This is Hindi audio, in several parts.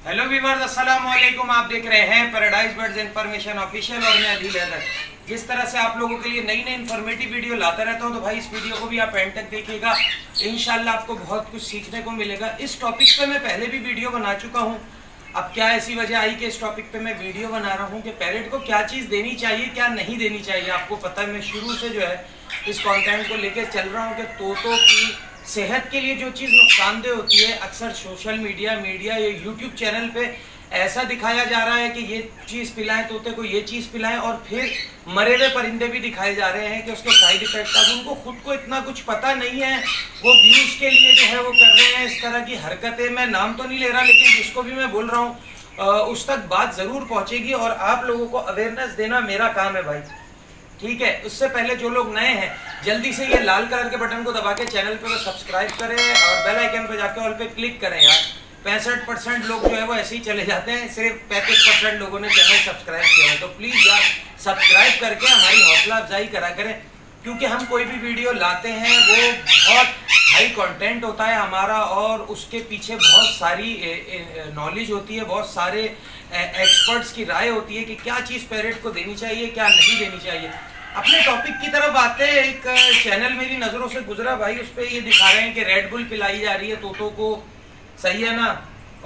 हेलो व्यूअर्स, अस्सलाम वालेकुम। आप देख रहे हैं पैराडाइज बर्ड्स इंफॉर्मेशन ऑफिशियल और मैं अदील हैदर। जिस तरह से आप लोगों के लिए नई नई इन्फॉर्मेटिव वीडियो लाता रहता हूं, तो भाई इस वीडियो को भी आप एंड तक देखिएगा। इंशाल्लाह आपको बहुत कुछ सीखने को मिलेगा। इस टॉपिक पे मैं पहले भी वीडियो बना चुका हूं। अब क्या ऐसी वजह आई कि इस टॉपिक पे मैं वीडियो बना रहा हूँ कि पैरेट को क्या चीज़ देनी चाहिए, क्या नहीं देनी चाहिए। आपको पता है मैं शुरू से जो है इस कंटेंट को लेकर चल रहा हूँ कि तोतों की सेहत के लिए जो चीज़ नुकसानदेह होती है, अक्सर सोशल मीडिया या यूट्यूब चैनल पे ऐसा दिखाया जा रहा है कि ये चीज़ पिलाएं तोते को, ये चीज़ पिलाएं, और फिर मरे हुए परिंदे भी दिखाए जा रहे हैं कि उसके साइड इफेक्ट। अब उनको खुद को इतना कुछ पता नहीं है, वो व्यूज़ के लिए जो है वो कर रहे हैं इस तरह की हरकतें। मैं नाम तो नहीं ले रहा, लेकिन जिसको भी मैं बोल रहा हूँ उस तक बात ज़रूर पहुँचेगी और आप लोगों को अवेयरनेस देना मेरा काम है भाई, ठीक है। उससे पहले जो लोग नए हैं जल्दी से ये लाल कलर के बटन को दबा के चैनल पे सब्सक्राइब करें और बेल आइकन पे जाके ऑल पे क्लिक करें यार। 65% लोग जो है वो ऐसे ही चले जाते हैं, सिर्फ 35% लोगों ने चैनल सब्सक्राइब किया है। तो प्लीज़ यार सब्सक्राइब करके हमारी हौसला अफजाई करा करें, क्योंकि हम कोई भी वीडियो लाते हैं वो बहुत हाई कंटेंट होता है हमारा और उसके पीछे बहुत सारी नॉलेज होती है, बहुत सारे एक्सपर्ट्स की राय होती है कि क्या चीज़ पैरेट को देनी चाहिए, क्या नहीं देनी चाहिए। अपने टॉपिक की तरफ आते हैं। एक चैनल मेरी नज़रों से गुजरा भाई, उस पर ये दिखा रहे हैं कि रेड बुल पिलाई जा रही है तोतों को, सही है ना,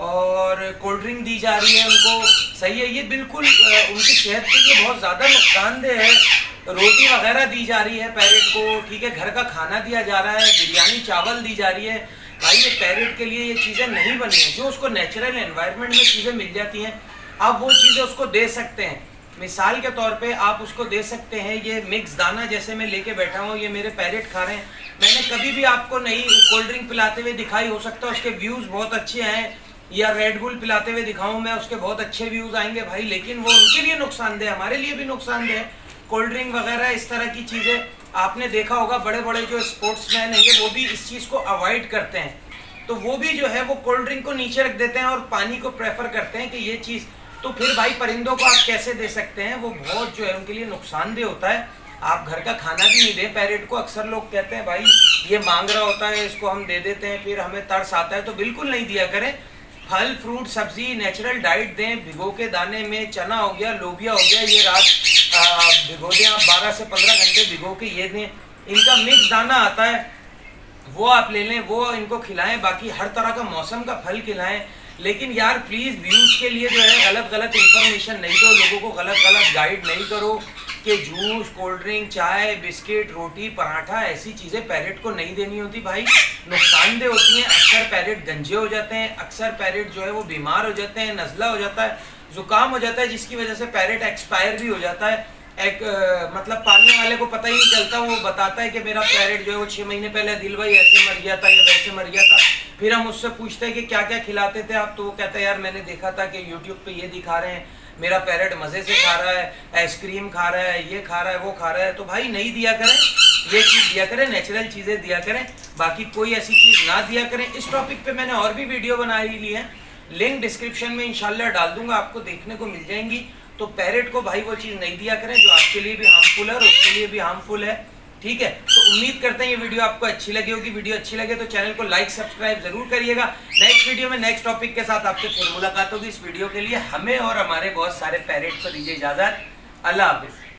और कोल्ड ड्रिंक दी जा रही है उनको, सही है। ये बिल्कुल उनकी सेहत के लिए बहुत ज़्यादा नुकसानदेह है। रोटी वगैरह दी जा रही है पैरेट को, ठीक है, घर का खाना दिया जा रहा है, बिरयानी चावल दी जा रही है भाई। ये पैरेट के लिए ये चीज़ें नहीं बनी है। जो उसको नेचुरल एनवायरनमेंट में चीज़ें मिल जाती हैं, आप वो चीज़ें उसको दे सकते हैं। मिसाल के तौर पे आप उसको दे सकते हैं ये मिक्स दाना, जैसे मैं लेके बैठा हूँ, ये मेरे पैरेट खा रहे हैं। मैंने कभी भी आपको नहीं कोल्ड ड्रिंक पिलाते हुए दिखाई, हो सकता है उसके व्यूज़ बहुत अच्छे हैं, या रेड बुल पिलाते हुए दिखाऊं मैं, उसके बहुत अच्छे व्यूज़ आएंगे भाई, लेकिन वो उनके लिए नुकसानदेह, हमारे लिए भी नुकसानदेह है। कोल्ड ड्रिंक वगैरह इस तरह की चीज़ें आपने देखा होगा, बड़े बड़े जो स्पोर्ट्समैन हैं वो भी इस चीज़ को अवॉइड करते हैं। तो वो भी जो है वो कोल्ड ड्रिंक को नीचे रख देते हैं और पानी को प्रेफर करते हैं कि ये चीज़। तो फिर भाई परिंदों को आप कैसे दे सकते हैं, वो बहुत जो है उनके लिए नुकसानदेह होता है। आप घर का खाना भी नहीं दें पैरेट को। अक्सर लोग कहते हैं भाई ये मांग रहा होता है, इसको हम दे देते हैं, फिर हमें तरस आता है, तो बिल्कुल नहीं दिया करें। फल फ्रूट सब्जी नेचुरल डाइट दें। भिगो के दाने में चना हो गया, लोबिया हो गया, ये रात भिगो दें आप, 12 से 15 घंटे भिगो के ये दें। इनका मिक्स दाना आता है वो आप ले लें, वो इनको खिलाएं। बाकी हर तरह का मौसम का फल खिलाएं, लेकिन यार प्लीज़ व्यूज़ के लिए जो है गलत इंफॉर्मेशन नहीं दो, लोगों को गलत गाइड नहीं करो कि जूस, कोल्ड ड्रिंक, चाय, बिस्किट, रोटी, पराठा, ऐसी चीज़ें पैरेट को नहीं देनी होती भाई, नुकसानदेह होती हैं। अक्सर पैरेट गंजे हो जाते हैं, अक्सर पैरेट जो है वो बीमार हो जाते हैं, नज़ला हो जाता है, ज़ुकाम हो जाता है, जिसकी वजह से पैरेट एक्सपायर भी हो जाता है। मतलब पालने वाले को पता ही नहीं चलता, वो बताता है कि मेरा पैरेट जो है वो 6 महीने पहले दिल भाई ऐसे मर गया था या वैसे मर गया था। फिर हम उससे पूछते हैं कि क्या क्या खिलाते थे आप, तो वो कहता है यार मैंने देखा था कि यूट्यूब पे ये दिखा रहे हैं, मेरा पैरेट मज़े से खा रहा है, आइसक्रीम खा रहा है, ये खा रहा है, वो खा रहा है। तो भाई नहीं दिया करें, ये चीज़ दिया करें, नेचुरल चीज़ें दिया करें, बाकी कोई ऐसी चीज़ ना दिया करें। इस टॉपिक पे मैंने और भी वीडियो बनाई ली है, लिंक डिस्क्रिप्शन में इंशाल्लाह डाल दूंगा, आपको देखने को मिल जाएंगी। तो पैरेट को भाई वो चीज़ नहीं दिया करें जो आपके लिए भी हार्मफुल है और उसके लिए भी हार्मफुल है, ठीक है। तो उम्मीद करते हैं ये वीडियो आपको अच्छी लगी होगी। वीडियो अच्छी लगे तो चैनल को लाइक सब्सक्राइब जरूर करिएगा। नेक्स्ट वीडियो में नेक्स्ट टॉपिक के साथ आपसे फिर मुलाकात होगी। इस वीडियो के लिए हमें और हमारे बहुत सारे पैरेट को दीजिए इजाज़त। अल्लाह हाफिज़।